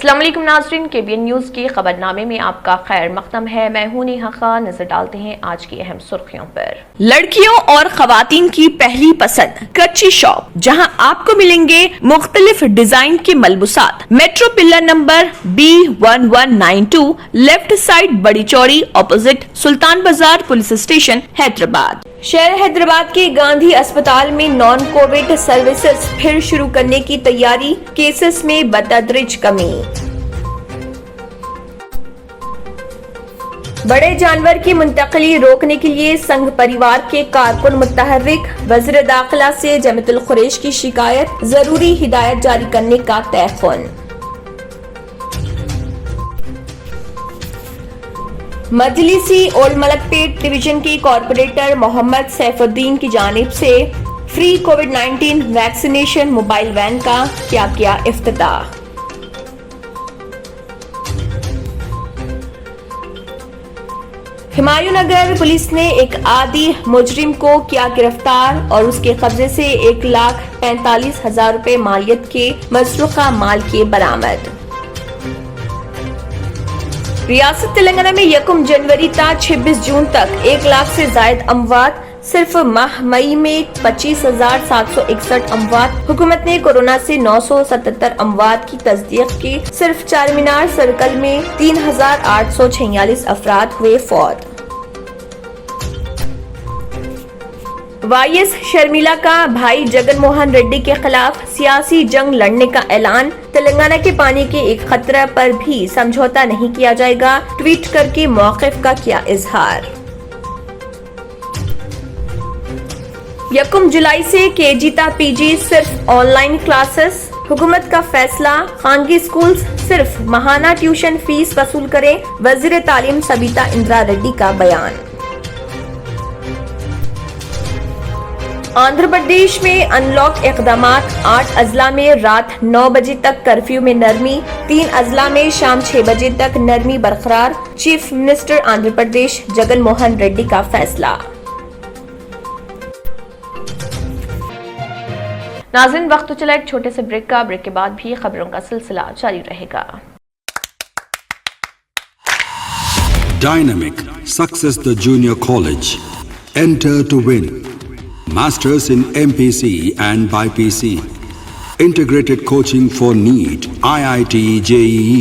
अस्सलाम वालेकुम नाज़रीन, KBN न्यूज़ के खबरनामे में आपका खैर मक़दम है। मैं हूं नेहा खान। नजर डालते हैं आज की अहम सुर्खियों पर। लड़कियों और खवातीन की पहली पसंद कच्ची शॉप, जहां आपको मिलेंगे मुख्तलिफ डिजाइन के मलबूसात। Metro pillar number B1192, left side बड़ी चौड़ी, ऑपोजिट सुल्तान बाजार पुलिस स्टेशन, हैदराबाद। शहर हैदराबाद के गांधी अस्पताल में नॉन कोविड सर्विसेज फिर शुरू करने की तैयारी, केसेस में बतदरीज कमी। बड़े जानवर की मुंतकली रोकने के लिए संघ परिवार के कारकुन मुतहर्रिक। वज़ीर दाखिला से जमीयतुल कुरैश की शिकायत, जरूरी हिदायत जारी करने का तयक़ुन। मजलिसी ओल्ड मलकपेट डिवीजन के कॉर्पोरेटर मोहम्मद सैफुद्दीन की जानिब से फ्री कोविड-19 वैक्सीनेशन मोबाइल वैन का किया इफ्तिताह। हुमायूंनगर पुलिस ने एक आदी मुजरिम को किया गिरफ्तार और उसके कब्जे से 1,45,000 रुपए मालियत के मसरूका माल के बरामद। रियासत तेलंगाना में 1 जनवरी ता 26 जून तक 1 लाख से जायद अमवात। सिर्फ माह मई में 25,761 अमवात। हुकूमत ने कोरोना से 977 अमवात की तस्दीक की। सिर्फ चारमीनार सर्कल में 3,846 अफराद हुए फौत। YS शर्मिला का भाई जगन मोहन रेड्डी के खिलाफ सियासी जंग लड़ने का ऐलान। तेलंगाना के पानी के एक खतरा पर भी समझौता नहीं किया जाएगा, ट्वीट करके मौक़िफ़ का किया इजहार। 1 जुलाई से KG ता PG सिर्फ ऑनलाइन क्लासेस। हुकूमत का फैसला, खानगी स्कूल सिर्फ माहाना ट्यूशन फीस वसूल करें। वज़ीर तालीम सबिता इंदिरा रेड्डी का बयान। आंध्र प्रदेश में अनलॉक इक़दामात। 8 अजला में रात 9 बजे तक कर्फ्यू में नरमी, 3 अजला में शाम 6 बजे तक नरमी बरकरार। चीफ मिनिस्टर आंध्र प्रदेश जगन मोहन रेड्डी का फैसला। नाज़रीन, वक्त तो चला एक छोटे से ब्रेक का। ब्रेक के बाद भी खबरों का सिलसिला जारी रहेगा। Dynamic Success the Junior College. Enter to win. Masters in MPC and BPC. Integrated coaching for NEET, IIT, JEE.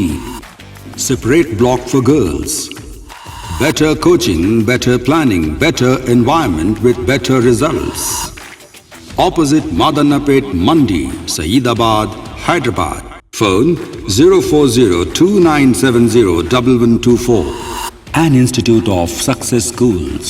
Separate block for girls. Better coaching, better planning, better environment with better results. Opposite Madannapet Mandi, Saeedabad, Hyderabad. Phone 04029701124. An Institute of Success Schools.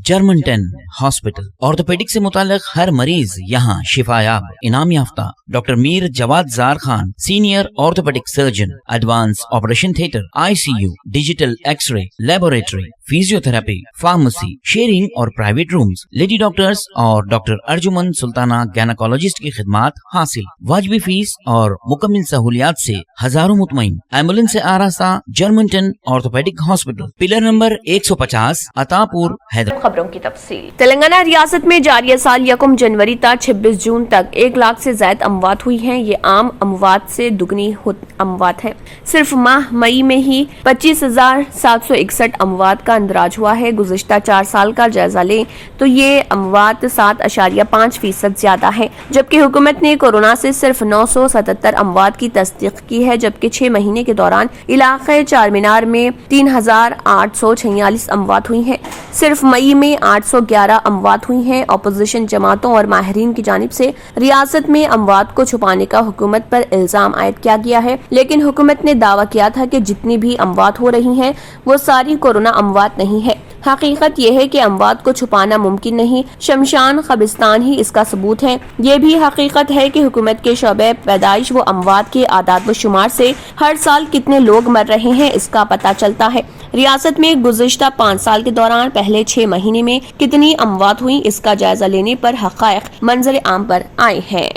German 10 hospital orthopaedic से मुताल्लिक हर मरीज यहाँ शिफायाब। इनाम याफ्ता doctor Mir Jawad Zar Khan, senior orthopaedic surgeon, advance operation theatre, ICU, digital x ray, laboratory, physiotherapy, pharmacy, sharing और private rooms, lady doctors और डॉक्टर अर्जुमन सुल्ताना गायनेकोलॉजिस्ट की खिदमात हासिल। वाजिबी फीस और मुकम्मल सहूलियात से हजारों मुतमईन। एम्बुलेंस से आरास्ता German 10 orthopaedic hospital, pillar number 150, Attapur, Hyderabad. खबरों की तफसील। तेलंगाना रियासत में जारी साल 1 जनवरी तक 26 जून तक 1 लाख से ज्यादा अमवात हुई हैं। ये आम अमवात से दुगनी अमवात है। सिर्फ माह मई में ही 25,761 अमवात का अंदराज हुआ है। गुज़िश्ता 4 साल का जायजा लें तो ये अमवात 7.5% ज्यादा है। जबकि हुकूमत ने कोरोना से सिर्फ 977 अमवात की तस्दीक की है। जबकि 6 महीने के दौरान इलाके चारमीनार में 3,846 अमवात हुई है। सिर्फ मई में 811 अमवात हुई हैं। अपोजिशन जमातों और माहिरीन की जानिब से रियासत में अमवात को छुपाने का हुकूमत पर इल्जाम आयद किया गया है, लेकिन हुकूमत ने दावा किया था कि जितनी भी अमवात हो रही हैं वो सारी कोरोना अमवात नहीं है। हकीकत यह है कि अमवात को छुपाना मुमकिन नहीं, शमशान कब्रिस्तान ही इसका सबूत है। ये भी हकीकत है कि हुकूमत के शोबे पैदाइश व अमवात के आदाद व शुमार से हर साल कितने लोग मर रहे हैं इसका पता चलता है। रियासत में गुज़िश्ता 5 साल के दौरान पहले 6 महीने में कितनी अमवात हुई इसका जायजा लेने पर हक़ाइक़ मंजर आम पर आए हैं।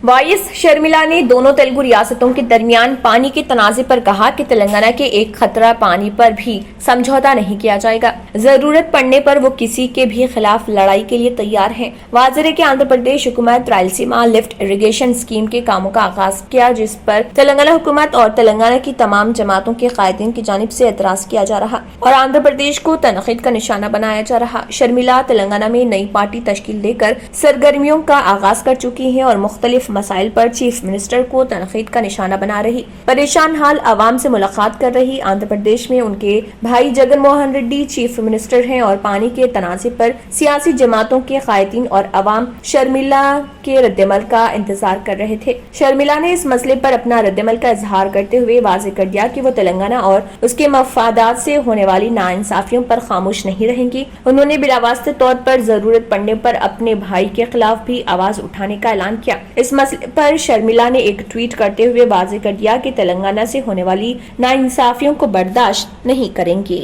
वाईएस शर्मिला ने दोनों तेलुगु रियासतों के दरमियान पानी के तनाजे पर कहा कि तेलंगाना के एक खतरा पानी पर भी समझौता नहीं किया जाएगा। जरूरत पड़ने पर वो किसी के भी खिलाफ लड़ाई के लिए तैयार हैं। वाज़ेह है कि आंध्र प्रदेश हुकूमत रायलसीमा लिफ्ट इरिगेशन स्कीम के कामों का आगाज किया, जिस पर तेलंगाना हुकूमत और तेलंगाना की तमाम जमातों के कायदीन की जानिब से एतराज किया जा रहा और आंध्र प्रदेश को तनकीद का निशाना बनाया जा रहा। शर्मिला तेलंगाना में नई पार्टी तश्कील देकर सरगर्मियों का आगाज कर चुकी है और मुख्तलिफ मसाइल पर चीफ मिनिस्टर को तनकीद का निशाना बना रही। परेशान हाल आवाम से मुलाकात कर रही। आंध्र प्रदेश में उनके भाई जगन मोहन रेड्डी चीफ मिनिस्टर हैं और पानी के तनाजे पर सियासी जमातों के कायदीन और अवाम शर्मिला के रद्दमल का इंतजार कर रहे थे। शर्मिला ने इस मसले पर अपना रद्दमल का इजहार करते हुए वाज़ेह कर दिया कि वो तेलंगाना और उसके मफादात से होने वाली नाइंसाफियों पर खामोश नहीं रहेंगी। उन्होंने बिलावास्ते तौर पर जरूरत पड़ने पर अपने भाई के खिलाफ भी आवाज उठाने का ऐलान किया। इस मसले पर शर्मिला ने एक ट्वीट करते हुए वाज़ेह कर दिया कि तेलंगाना से होने वाली नाइंसाफियों को बर्दाश्त नहीं करेंगे।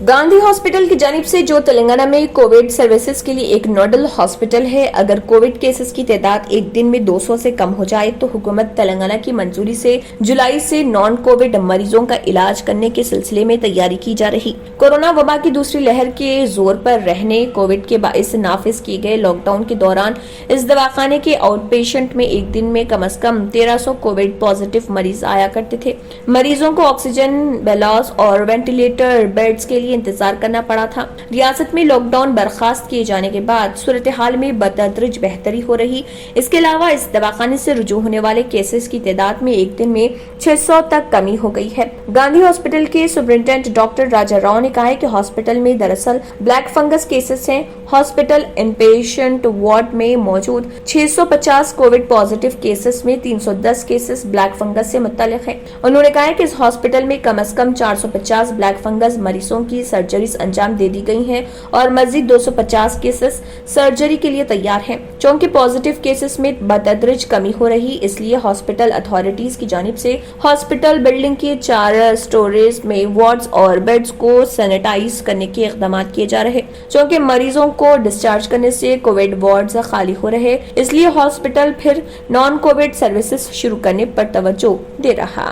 गांधी हॉस्पिटल की जानिब से जो तेलंगाना में कोविड सर्विसेज के लिए एक नोडल हॉस्पिटल है, अगर कोविड केसेस की तादाद एक दिन में 200 से कम हो जाए तो हुकूमत तेलंगाना की मंजूरी से जुलाई से नॉन कोविड मरीजों का इलाज करने के सिलसिले में तैयारी की जा रही। कोरोना वबा की दूसरी लहर के जोर पर रहने कोविड के बाइस नाफिज किए गए लॉकडाउन के दौरान इस दवाखाने के आउट पेशेंट में एक दिन में कम से कम 1300 कोविड पॉजिटिव मरीज आया करते थे। मरीजों को ऑक्सीजन बेलॉस और वेंटिलेटर बेड्स के लिए इंतजार करना पड़ा था। रियासत में लॉकडाउन बर्खास्त किए जाने के बाद सूरत हाल में बतदरीज बेहतरी हो रही। इसके अलावा इस दवाखाने से रुजू होने वाले केसेस की तादाद में एक दिन में 600 तक कमी हो गई है। गांधी हॉस्पिटल के सुपरिटेंडेंट डॉक्टर राजा राव ने कहा है कि हॉस्पिटल में दरअसल ब्लैक फंगस केसेस हैं। हॉस्पिटल इनपेशेंट वार्ड में मौजूद 650 कोविड पॉजिटिव केसेस में 310 केसेस ब्लैक फंगस से मुतल्लिक हैं। उन्होंने कहा है कि इस हॉस्पिटल में कम से कम 450 ब्लैक फंगस मरीजों की सर्जरीज अंजाम दे दी गई हैं और मजीद 250 केसेस सर्जरी के लिए तैयार हैं। चूंकि पॉजिटिव केसेस में बतदरीज कमी हो रही, इसलिए हॉस्पिटल अथॉरिटीज की जानिब से हॉस्पिटल बिल्डिंग के 4 स्टोरेज में वार्ड्स और बेड्स को सैनिटाइज करने के इकदाम किए जा रहे। चूंकि मरीजों को डिस्चार्ज करने से कोविड वार्ड्स खाली हो रहे, इसलिए हॉस्पिटल फिर नॉन कोविड सर्विसेज शुरू करने पर तवज्जो दे रहा।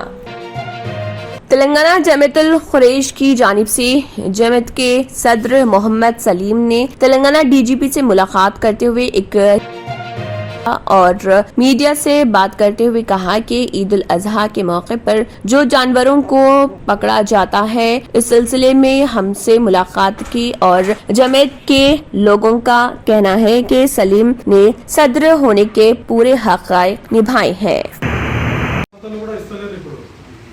तेलंगाना जमातुल खुरैश की जानिब से जमात के सदर मोहम्मद सलीम ने तेलंगाना डीजीपी से मुलाकात करते हुए और मीडिया से बात करते हुए कहा कि ईद उल अजहा के मौके पर जो जानवरों को पकड़ा जाता है, इस सिलसिले में हमसे मुलाकात की और जमात के लोगों का कहना है कि सलीम ने सदर होने के पूरे हक़ निभाए हैं।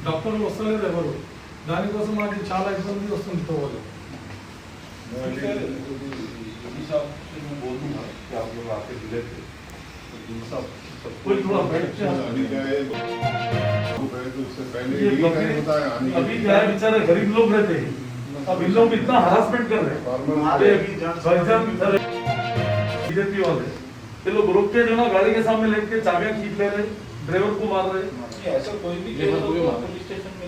డాక్టర్లు వస్తలేరు ఎవరు, దానికోసం మాకు చాలా ఇబ్బంది వస్తుంది పోవాలి। अभी क्या है, बेचारे गरीब लोग रहते हैं, अब इन लोग इतना हरासमेंट कर रहे हैं। बीजेपी वाले ये लोग रोक के जो ना गाड़ी के सामने लेके चाबियां खींच ले रहे, ड्राइवर को मार रहे। ऐसा कोई भी पुलिस स्टेशन में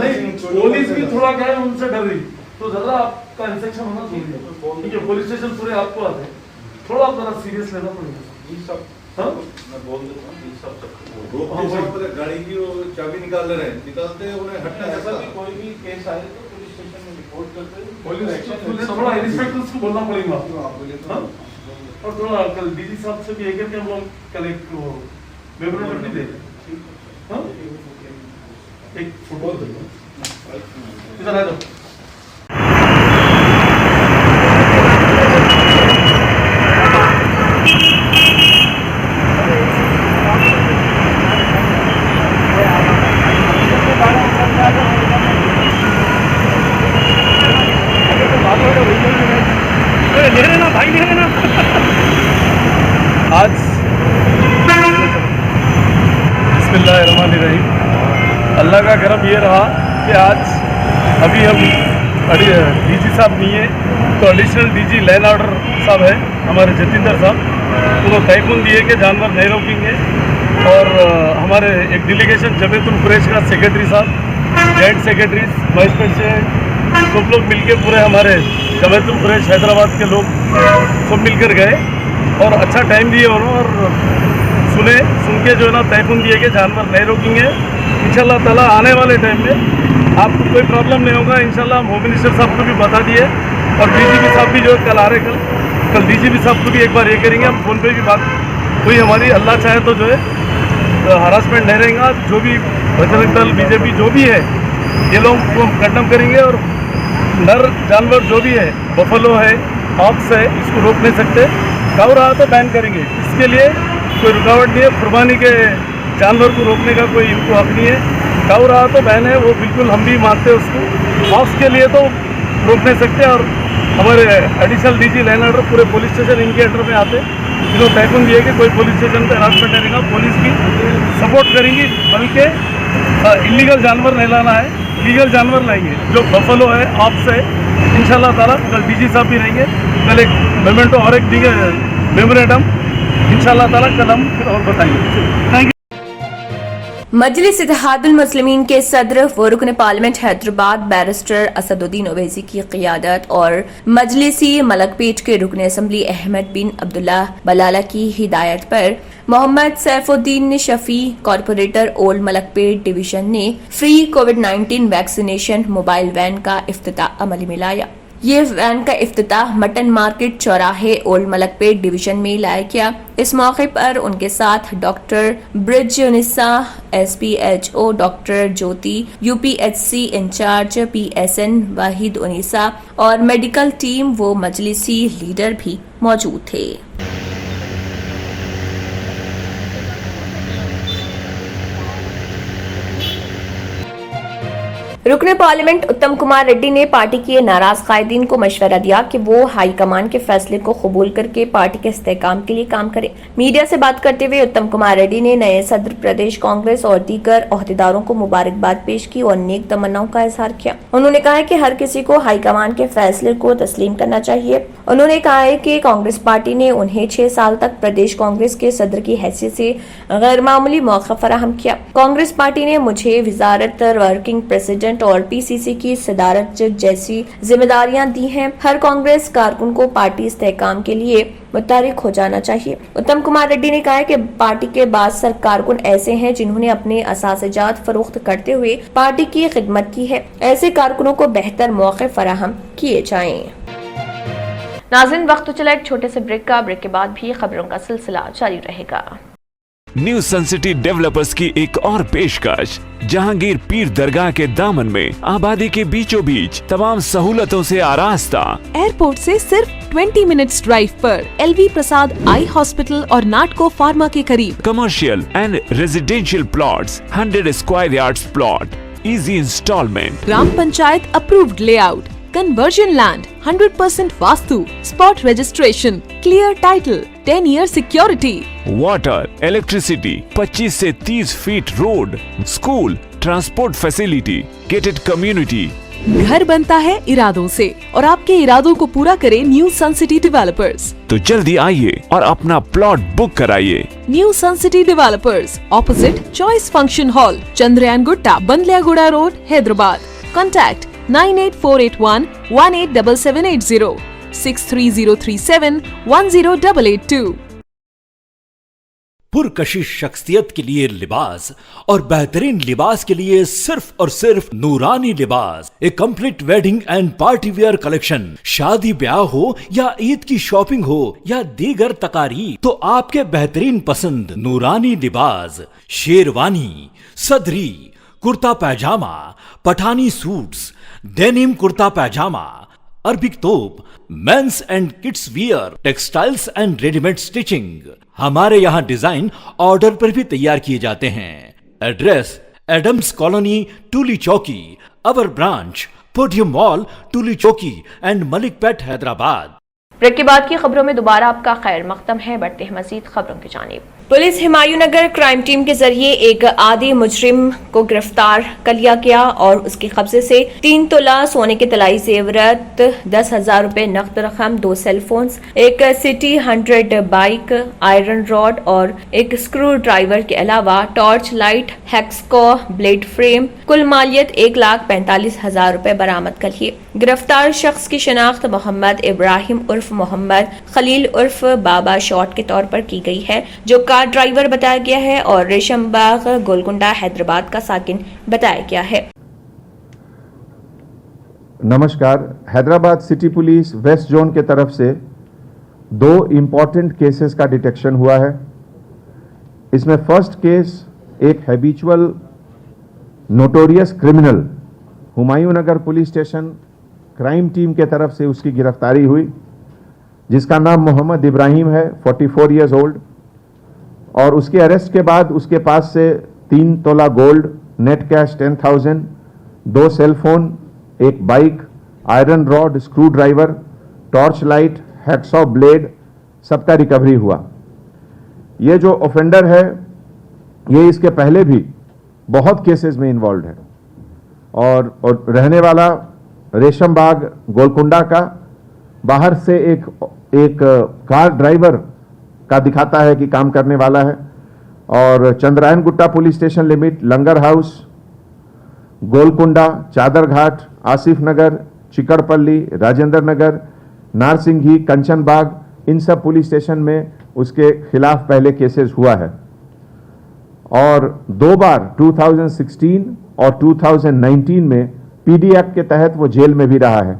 नहीं, पुलिस भी थोड़ा क्या है उनसे डर रही, तो जरा आपका इंस्ट्रक्शन होना चाहिए। ठीक है, पुलिस स्टेशन पूरे आपको आते हैं, थोड़ा आप जरा सीरियस लेना पड़ेगा। मैं बोल देता हूँ, गाड़ी की वो चाबी निकाल रहे हैं, निकालते उन्हें हटना। ऐसा भी कोई भी केस आए तो पुलिस स्टेशन में रिपोर्ट करते, पुलिस थोड़ा इंस्पेक्टर्स को बोलना पड़ेगा। और थोड़ा कल डीजी साहब से भी एक हम लोग कल एक मेमोरेंडम भी दे दें। एक फुटबॉल इधर आ जाओ। आज बिस्मिल्लाहिर्रहमानिर्रहीम, अल्लाह का करम ये रहा कि आज अभी हम डीजी साहब नहीं है तो एडिशनल डीजी लैंड ऑर्डर साहब है हमारे जतिंदर साहब, उन्होंने तयक़ुन दिए कि जानवर नहीं रोकेंगे। और हमारे एक डेलीगेशन जमातुल खुरैश का सेक्रेटरी साहब, जॉइंट सेक्रेटरी वाइस प्रेसिडेंट सब लोग मिलके पूरे हमारे जमातुल खुरैश हैदराबाद के लोग सब मिलकर गए और अच्छा टाइम दिए और सुन के जो है ना तयफुन दिए कि जानवर नहीं रोकेंगे। इंशाल्लाह ताला आने वाले टाइम में आपको कोई प्रॉब्लम नहीं होगा। इंशाल्लाह हम होम मिनिस्टर साहब को भी बता दिए और डीजीपी साहब भी जो कल आ रहे कल डीजीपी साहब को भी एक बार ये करेंगे। हम फ़ोन पे भी बात हुई हमारी, अल्लाह चाहे तो जो है हरासमेंट नहीं रहेगा। जो भी बजरंग दल बीजेपी जो भी है ये लोग को हम कंडम करेंगे। और नर जानवर जो भी है, बफलो है, ऑक्स है, इसको रोक नहीं सकते। काऊ रहा तो बैन करेंगे, इसके लिए कोई रुकावट नहीं है। कुर्बानी के जानवर को रोकने का कोई इनको हक नहीं है। काऊ रहा तो बैन है, वो बिल्कुल हम भी मानते हैं उसको। ऑक्स के लिए तो रोक नहीं सकते। और हमारे एडिशनल डीजी लाइन ऑर्डर पूरे पुलिस स्टेशन इनके अंडर में आते, इन्होंने तयफुन दिए कि कोई पुलिस स्टेशन पर हरासमेंट नहीं रहेगा। पुलिस भी सपोर्ट करेंगी, बल्कि इलीगल जानवर नहीं लाना है, लीगल जानवर लाएंगे। जो बफलो है, ऑक्स है, इंशाल्लाह ताला कल डीजी साहब भी रहेंगे। कल एक मेमेंटो और एक मेमोरेंडम इंशाल्लाह ताला कल हम फिर और बताएंगे। Thank you. मजलिस इत्तेहादुल मुस्लिमीन के सदर व रुकन पार्लियामेंट हैदराबाद बैरिस्टर असदुद्दीन ओवैसी की क़ियादत और मजलिसी मलकपेट के रुकन असम्बली अहमद बिन अब्दुल्ला बलाला की हिदायत पर Mohammed Saifuddin Shafi corporator old Malakpet division ने फ्री कोविड-19 वैक्सीनेशन मोबाइल वैन का इफ्तिताह अमल में लाया। ये वैन का इफ्तिताह मटन मार्केट चौराहे ओल्ड मलकपेट डिवीजन में लाया गया। इस मौके पर उनके साथ डॉक्टर ब्रिजुनिसा SPHO, डॉक्टर ज्योति UPHC इंचार्ज PSN वाहिद उनीसा और मेडिकल टीम व मजलिसी लीडर भी मौजूद थे। रुकने पार्लियामेंट उत्तम कुमार रेड्डी ने पार्टी के नाराज कायदीन को मशवरा दिया कि वो हाईकमान के फैसले को कबूल करके पार्टी के इस्तेहकाम के लिए काम करें। मीडिया से बात करते हुए उत्तम कुमार रेड्डी ने नए सदर प्रदेश कांग्रेस और दीगर ओहदेदारों को मुबारकबाद पेश की और नेक तमन्नाओं का इजहार किया। उन्होंने कहा है कि हर किसी को हाईकमान के फैसले को तस्लीम करना चाहिए। उन्होंने कहा है कि कांग्रेस पार्टी ने उन्हें 6 साल तक प्रदेश कांग्रेस के सदर की हैसियत से गैर मामूली मौका फराहम किया। कांग्रेस पार्टी ने मुझे वजारत वर्किंग प्रेसिडेंट और PCC की सदारत जैसी जिम्मेदारियां दी हैं। हर कांग्रेस कारकुन को पार्टी इस्तेहकाम के लिए मुतहरिक हो जाना चाहिए। उत्तम कुमार रेड्डी ने कहा कि पार्टी के बाद कारकुन ऐसे हैं जिन्होंने अपने असासजात फरोख्त करते हुए पार्टी की खिदमत की है। ऐसे कारकुनों को बेहतर मौके फराहम किए जाएं। नाज़रीन, वक्त तो चला एक छोटे से ब्रेक का। ब्रेक के बाद भी खबरों का सिलसिला जारी रहेगा। न्यू सन सिटी डेवलपर्स की एक और पेशकश, जहांगीर पीर दरगाह के दामन में आबादी के बीचों बीच तमाम सहूलतों से आरास्ता। एयरपोर्ट से सिर्फ 20 मिनट्स ड्राइव पर LV प्रसाद आई हॉस्पिटल और नाटको फार्मा के करीब। Commercial and residential plots, 100 square yards plot, easy instalment, gram panchayat approved layout, conversion land, 100% vastu, spot registration, clear title, 10 year security, water, electricity, 25 से 30 feet road, school, transport facility, gated community. घर बनता है इरादों से और आपके इरादों को पूरा करे न्यू सन सिटी डेवलपर्स। तो जल्दी आइए और अपना प्लॉट बुक कराइए। New sun city developers, opposite choice function hall, Chandrayan Gutta, Bandlaguda road, Hyderabad. Contact 98481 187780, 63037 10882। पुरकशिश शख्सियत के लिए लिबास और बेहतरीन लिबास के लिए सिर्फ और सिर्फ Noorani Libas, a complete wedding and party wear collection. शादी ब्याह हो या ईद की शॉपिंग हो या दीगर तकारीब, तो आपके बेहतरीन पसंद नूरानी लिबास, शेरवानी, सदरी, kurta pyjama, Pathani suits, denim kurta pyjama, Arabic thobe, men's and kids wear, textiles and readymade stitching. हमारे यहाँ डिजाइन ऑर्डर पर भी तैयार किए जाते हैं। एड्रेस एडम्स कॉलोनी, टूली चौकी, अवर ब्रांच पोडियम मॉल, टूली चौकी एंड मलिकपेट, हैदराबाद। ब्रेक के बाद की खबरों में दोबारा आपका खैर मकदम है। बढ़ते हैं मजीद खबरों की जानिब। पुलिस हुमायूंनगर क्राइम टीम के जरिए एक आदी मुजरिम को गिरफ्तार कर लिया गया और उसके कब्जे से 3 तोला सोने के तलाई जेवरात, 10,000 रुपए नकद रकम, 2 सेल फोन्स, एक सिटी 100 बाइक, आयरन रॉड और एक स्क्रू ड्राइवर के अलावा टॉर्च लाइट, हेक्सको ब्लेड फ्रेम, कुल मालियत 1,45,000 रुपए बरामद कर लिए। गिरफ्तार शख्स की शिनाख्त मोहम्मद इब्राहिम उर्फ मोहम्मद खलील उर्फ बाबा शॉट के तौर पर की गई है, जो कार ड्राइवर बताया गया है और रेशम बाग गोलकुंडा हैदराबाद का साकिन बताया गया है। नमस्कार। Hyderabad city police west zone के तरफ से 2 इम्पॉर्टेंट केसेस का डिटेक्शन हुआ है। इसमें फर्स्ट केस एक habitual notorious criminal Humayunnagar police station crime team के तरफ से उसकी गिरफ्तारी हुई, जिसका नाम मोहम्मद इब्राहिम है, 44 इयर्स ओल्ड। और उसके अरेस्ट के बाद उसके पास से 3 तोला gold, net cash 10,000, 2 cell phone, एक bike, iron rod, screw driver, torch light, hacksaw blade सबका रिकवरी हुआ। ये जो ऑफेंडर है ये इसके पहले भी बहुत केसेस में इन्वॉल्व है और रहने वाला रेशम बाग गोलकुंडा का, बाहर से एक कार ड्राइवर का दिखाता है कि काम करने वाला है। और Chandrayan Gutta police station limit, Langar House, Golconda, Chadar Ghat, Asif नगर, चिकड़पल्ली, राजेंद्र नगर, नारसिंघी, कंचन बाग, इन सब पुलिस स्टेशन में उसके खिलाफ पहले केसेस हुआ है। और 2 बार 2016 और 2019 में पीडी एक्ट के तहत वो जेल में भी रहा है।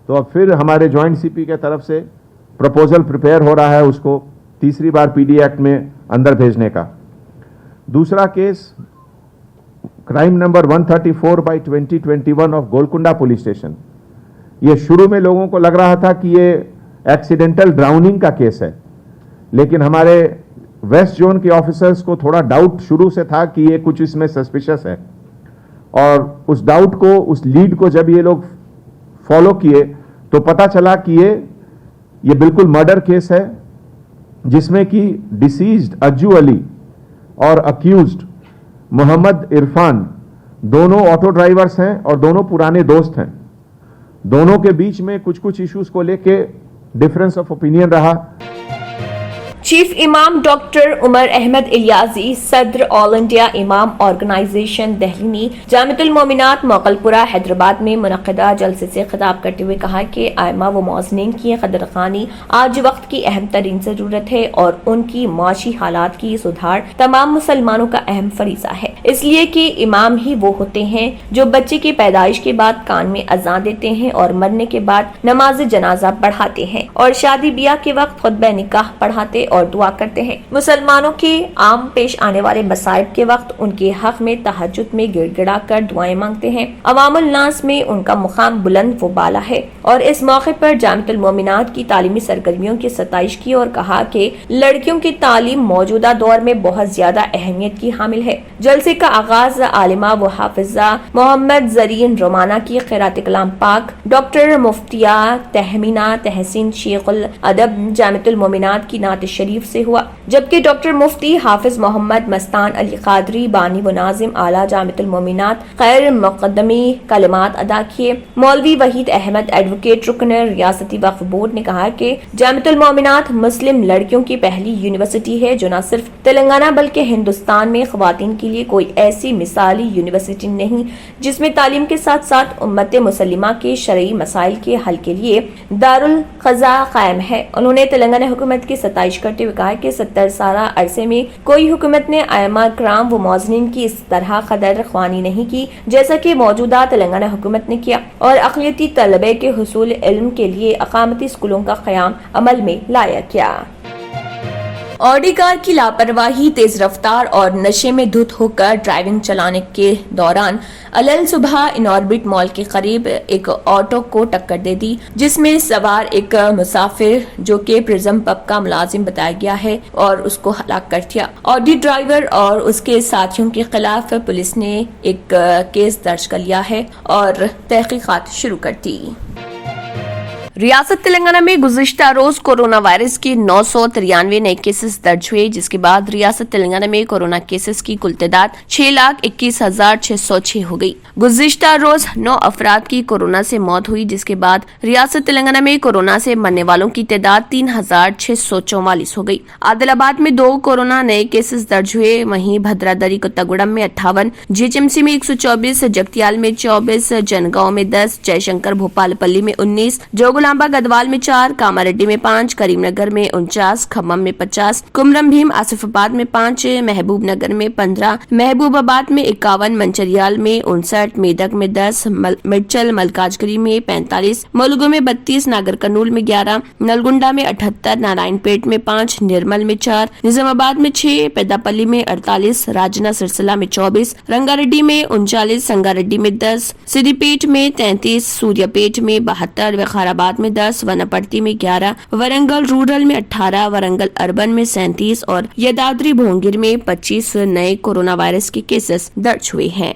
तो अब फिर हमारे जॉइंट सीपी के तरफ से प्रपोजल प्रिपेयर हो रहा है उसको तीसरी बार पीडी एक्ट में अंदर भेजने का। दूसरा case crime number 134/2021 of Golconda police station. ये शुरू में लोगों को लग रहा था कि ये एक्सीडेंटल ड्राउनिंग का केस है, लेकिन हमारे वेस्ट जोन के ऑफिसर्स को थोड़ा डाउट शुरू से था कि ये कुछ इसमें सस्पिशियस है। और उस डाउट को, उस लीड को जब ये लोग फॉलो किए तो पता चला कि ये बिल्कुल मर्डर केस है, जिसमें कि डिसीज्ड अज्जू अली और अक्यूज्ड मोहम्मद इरफान दोनों ऑटो ड्राइवर्स हैं और दोनों पुराने दोस्त हैं। दोनों के बीच में कुछ इश्यूज को लेके डिफरेंस ऑफ ओपिनियन रहा। चीफ इमाम डॉक्टर उमर अहमद इलियाजी, सदर ऑल इंडिया इमाम ऑर्गेनाइजेशन दिल्ली ने जामिअतुल मोमिनात मोगलपुरा हैदराबाद में मुनक़्क़दा जलसे से खिताब करते हुए कहा कि आइमा व मौज़नीन की कदरखानी आज वक्त की अहम तरीन जरूरत है और उनकी माशी हालात की सुधार तमाम मुसलमानों का अहम फरीजा है, इसलिए कि इमाम ही वो होते हैं जो बच्चे की पैदाइश के बाद कान में अज़ान देते हैं और मरने के बाद नमाज जनाजा पढ़ाते हैं और शादी ब्याह के वक्त खुतबा निकाह पढ़ाते और दुआ करते हैं। मुसलमानों के आम पेश आने वाले मसाइब के वक्त उनके हक में तहज्जुद में गिड़गिड़ा कर दुआएं मांगते हैं। अवामुल नास में उनका मुकाम बुलंद व बाला है। और इस मौके पर जामिअतुल मोमिनात की तालीमी सरगर्मियों की सताइश की और कहा कि लड़कियों की तालीम मौजूदा दौर में बहुत ज्यादा अहमियत की हामिल है। जलसे का आगाज आलिमा व हाफिजा मोहम्मद जरीन रोमाना की क़िरात कलाम पाक, डॉक्टर मुफ्तिया तहमीना तहसीन शेखुल अदब जामिअतुल मोमिनात की नात शरीफ से हुआ, जबकि डॉक्टर मुफ्ती हाफिज मोहम्मद मस्तान अली कादरी बानी व नाजिम आला जामिअतुल मोमिनात खैर मुक़द्दमी कलिमात अदा किए। मौलवी वहीद अहमद एडवोकेट रुकन रियासती वक्फ बोर्ड ने कहा कि जामिअतुल मोमिनात मुस्लिम लड़कियों की पहली यूनिवर्सिटी है जो न सिर्फ तेलंगाना बल्कि हिंदुस्तान में ख्वातीन के लिए कोई ऐसी मिसाली यूनिवर्सिटी नहीं जिसमें तालीम के साथ साथ उम्मत मुसलिमा के शरई मसाइल के हल के लिए दारुल क़ज़ा कायम है। उन्होंने तेलंगाना हुकूमत की सताइश करते हुए कहा कि 70 साल अरसे में कोई हुकूमत ने आइमा कराम व मौज़नीन की इस तरह कदर ख्वानी नहीं की जैसा कि मौजूदा तेलंगाना हुकूमत ने किया और अक़लियती तलबे के हुसूल इल्म के लिए अक़ामती स्कूलों का क़याम अमल में लाया गया। ऑडी कार की लापरवाही, तेज रफ्तार और नशे में धुत होकर ड्राइविंग चलाने के दौरान अलल सुबह इनऑर्बिट मॉल के करीब एक ऑटो को टक्कर दे दी, जिसमें सवार एक मुसाफिर जो कि प्रिज्म पब का मुलाजिम बताया गया है और उसको हलाक कर दिया। ऑडी ड्राइवर और उसके साथियों के खिलाफ पुलिस ने एक केस दर्ज कर लिया है और तहकीकात शुरू कर दी। रियासत तेलंगाना में गुज़िश्ता रोज कोरोना वायरस के 993 नए केसेस दर्ज हुए, जिसके बाद रियासत तेलंगाना में कोरोना केसेस की कुल तादाद 6,21,606 हो गई। गुज़िश्ता रोज 9 अफराद की कोरोना से मौत हुई, जिसके बाद रियासत तेलंगाना में कोरोना से मरने वालों की तादाद 3,644 हो गई। आदिलाबाद में 2 कोरोना नए केसेस दर्ज हुए, वहीं भद्रादरी कोत्तागुड़म में 58, जीएचएमसी में 124, जगतियाल में 24, जनगांव में 10, जयशंकर भोपालपल्ली में 19, जोगुलांबा गढ़वाल में 4, कामारेड्डी में 5, करीमनगर में 49, खम्मम में 50, कुमरम भीम आसिफाबाद में 5, महबूबनगर में 15, महबूबाबाद में 51, मंचरियाल में 59, मेदक में 10, मिर्चल मलकाजगिरी में 45, मुलुगु में 32, नागर कर्नूल में 11, नलगुंडा में 78, नारायणपेट में 5, निर्मल में 4, निजामाबाद में 6, पेदापल्ली में 48, राजना सिरसिला में 24, रंगारेड्डी में 39, संगारेड्डी में 10, सिद्दीपेट में 33, सूर्यापेट में 72, विकाराबाद में 10, वनपर्ती में 11, वरंगल रूरल में 18, वरंगल अर्बन में 37 और यदाद्री भोंगिर में 25 नए कोरोना वायरस के केसेस दर्ज हुए हैं।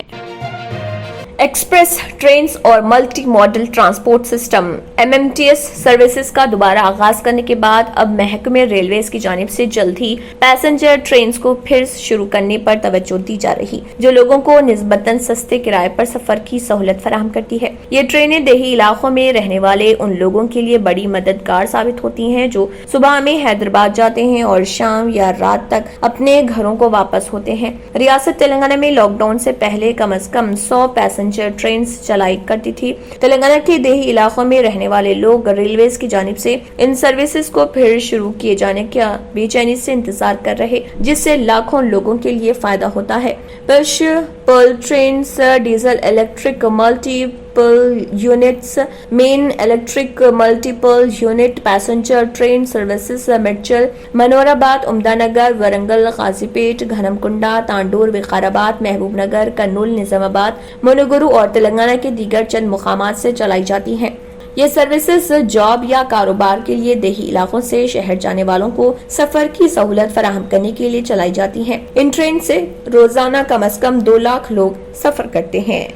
एक्सप्रेस ट्रेन्स और multi modal transport system MMTS services का दोबारा आगाज करने के बाद अब महकमे रेलवेज की जानिब से जल्द ही पैसेंजर ट्रेन्स को फिर शुरू करने पर तवज्जो दी जा रही, जो लोगों को निस्बतन सस्ते किराए पर सफर की सहूलत फराहम करती है। ये ट्रेनें देही इलाकों में रहने वाले उन लोगों के लिए बड़ी मददगार साबित होती हैं जो सुबह में हैदराबाद जाते हैं और शाम या रात तक अपने घरों को वापस होते हैं। रियासत तेलंगाना में लॉकडाउन से पहले कम से कम 100 पैसेंजर ट्रेन चलाई करती थी। तेलंगाना के देही इलाकों में रहने वाले लोग रेलवेज की जानिब से इन सर्विसेज को फिर शुरू किए जाने का बेचैनी से इंतजार कर रहे, जिससे लाखों लोगों के लिए फायदा होता है। Push pull train, diesel electric multiple units, main electric multiple unit passenger train services Medchal, Manoharabad, Umdanagar, Warangal, Kazipet, Hanamkonda, Tandur, Vikarabad, Mahabubnagar, Kurnool, Nizamabad, Manuguru और तेलंगाना के दीगर चंद मुकामात से चलाई जाती हैं। ये सर्विसेज जॉब या कारोबार के लिए देही इलाकों से शहर जाने वालों को सफर की सहूलत फराहम करने के लिए चलाई जाती हैं। इन ट्रेन से रोजाना कम से कम 2 लाख लोग सफर करते हैं।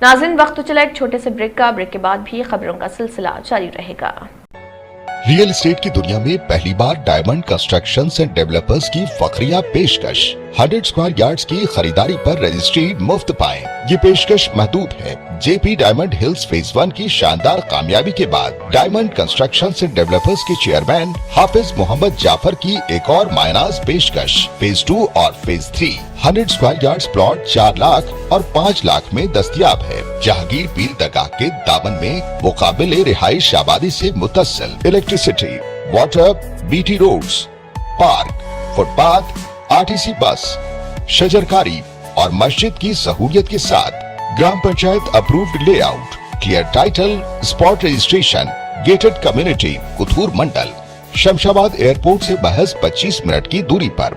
नाज़रीन, वक्त तो चला एक छोटे से ब्रेक का। ब्रेक के बाद भी खबरों का सिलसिला जारी रहेगा। रियल एस्टेट की दुनिया में पहली बार डायमंड कंस्ट्रक्शंस एंड डेवलपर्स की फखरिया पेशकश। 100 स्क्वायर यार्ड्स की खरीदारी पर रजिस्ट्री मुफ्त पाएं। ये पेशकश महदूद है। जेपी डायमंड हिल्स फेज 1 की शानदार कामयाबी के बाद डायमंड कंस्ट्रक्शंस एंड डेवलपर्स के चेयरमैन हाफिज मोहम्मद जाफर की एक और मायनाज पेशकश। फेज 2 और phase 3 100 square yards plot 4 lakh और 5 लाख में दस्तयाब है। जहांगीर पीर दरगाह के दामन में मुकाबिले रिहाइश आबादी से मुतस्सिल electricity, water, BT roads, park, footpath, RTC bus, शजरकारी और मस्जिद की सहूलियत के साथ gram panchayat approved layout, clear title, spot registration, gated community, Kothur mandal, Shamshabad airport से महज 25 मिनट की दूरी पर।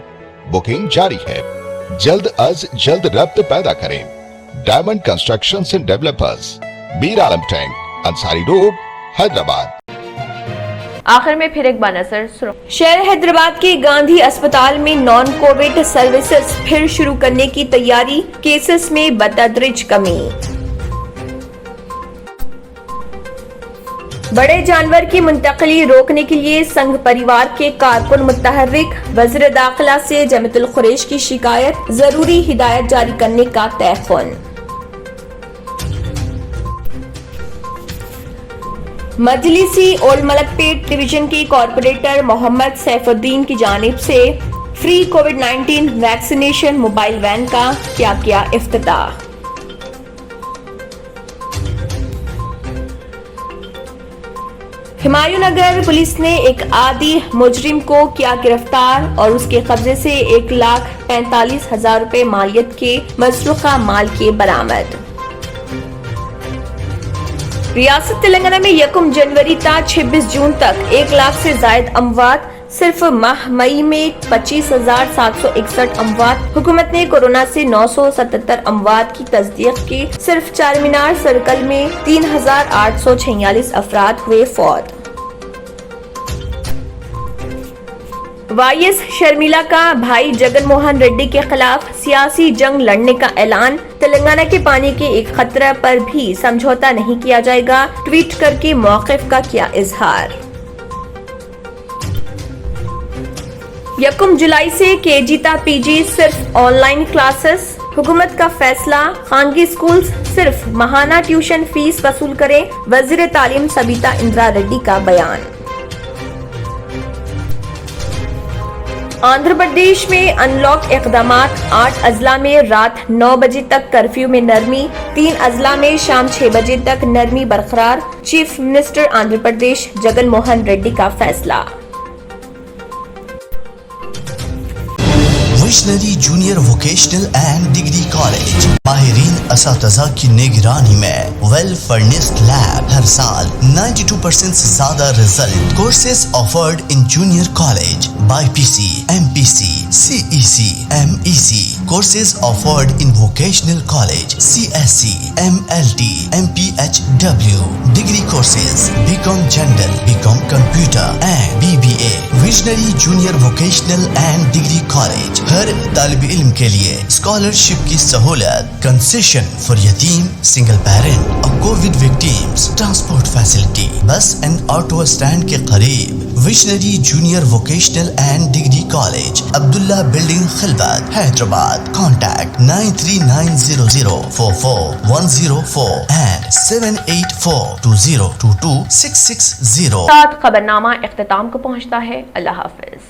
बुकिंग जारी है। जल्द अज जल्द रब्त पैदा करें। Diamond constructions and developers, Mir Alam tank, Ansari road, Hyderabad. आखिर में फिर एक बार नजर शहर हैदराबाद के गांधी अस्पताल में नॉन कोविड सर्विसेज फिर शुरू करने की तैयारी, केसेस में बतदरीज कमी। बड़े जानवर की मुंतकली रोकने के लिए संघ परिवार के कारकुन मुतहर्रिक, वज़ीर दाखिला से जमीतुल कुरैश की शिकायत, जरूरी हिदायत जारी करने का तयक़ुन। मजलिसी ओल्ड मलकपेट डिवीजन के कॉर्पोरेटर मोहम्मद सैफुद्दीन की जानिब से फ्री कोविड-19 वैक्सीनेशन मोबाइल वैन का किया इफ्तिताह। हुमायूंनगर पुलिस ने एक आदी मुजरिम को किया गिरफ्तार और उसके कब्जे से 1,45,000 रुपए मालियत के मसरूका माल के बरामद। रियासत तेलंगाना में 1 जनवरी ता 26 जून तक 1 लाख से जायद अमवात। सिर्फ माह मई में 25,761 अमवात। हुकूमत ने कोरोना से 977 अमवात की तस्दीक की। सिर्फ चारमीनार सर्कल में 3,846 अफराद हुए फौत। वाईएस शर्मिला का भाई जगन मोहन रेड्डी के खिलाफ सियासी जंग लड़ने का ऐलान। तेलंगाना के पानी के एक खतरा पर भी समझौता नहीं किया जाएगा, ट्वीट करके मौक़िफ़ का किया इजहार। 1 जुलाई से केजी ता पीजी सिर्फ ऑनलाइन क्लासेस, हुकूमत का फैसला। खानगी स्कूल सिर्फ माहाना ट्यूशन फीस वसूल करें, वजीर तालीम सबिता इंदिरा रेड्डी का बयान। आंध्र प्रदेश में अनलॉक इक़दामात, 8 अजला में रात 9 बजे तक कर्फ्यू में नरमी, 3 अजला में शाम 6 बजे तक नरमी बरकरार। चीफ मिनिस्टर आंध्र प्रदेश जगन मोहन रेड्डी का फैसला। Visionary junior vocational and degree college माहिरीन असातिज़ा की निगरानी में वेल फर्निश्ड लैब, हर साल 92% से ज्यादा result. Courses offered in junior college, BPC, MPC, CEC, MEC. Courses offered in vocational college, CSC, MLT, MPHW. Degree courses, BCom General, BCom Computer and BBA. Visionary Junior Vocational and Degree College. हर तालिब इल्म के लिए scholarship की सहूलत, concession for यतीम, single parent और covid victims, transport facility, bus and auto stand के करीब। Visionary junior vocational and degree college, Abdullah building, Khilwat, Hyderabad. Contact 9390444104 and 7842022660। साथ खबरनामा इख्तिताम को पहुंचता है। अल्लाह हाफिज।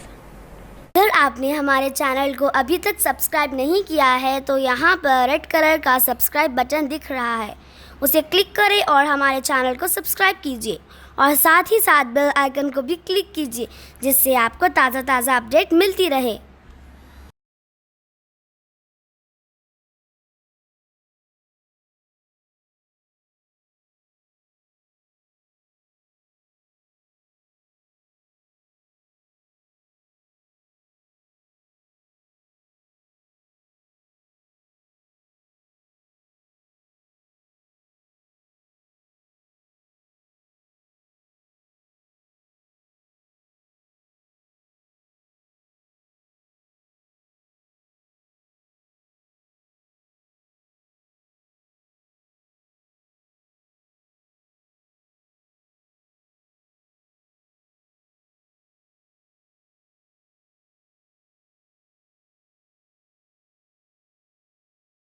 अगर आपने हमारे चैनल को अभी तक सब्सक्राइब नहीं किया है तो यहाँ पर रेड कलर का सब्सक्राइब बटन दिख रहा है, उसे क्लिक करें और हमारे चैनल को सब्सक्राइब कीजिए और साथ ही साथ बेल आइकन को भी क्लिक कीजिए, जिससे आपको ताज़ा अपडेट मिलती रहे।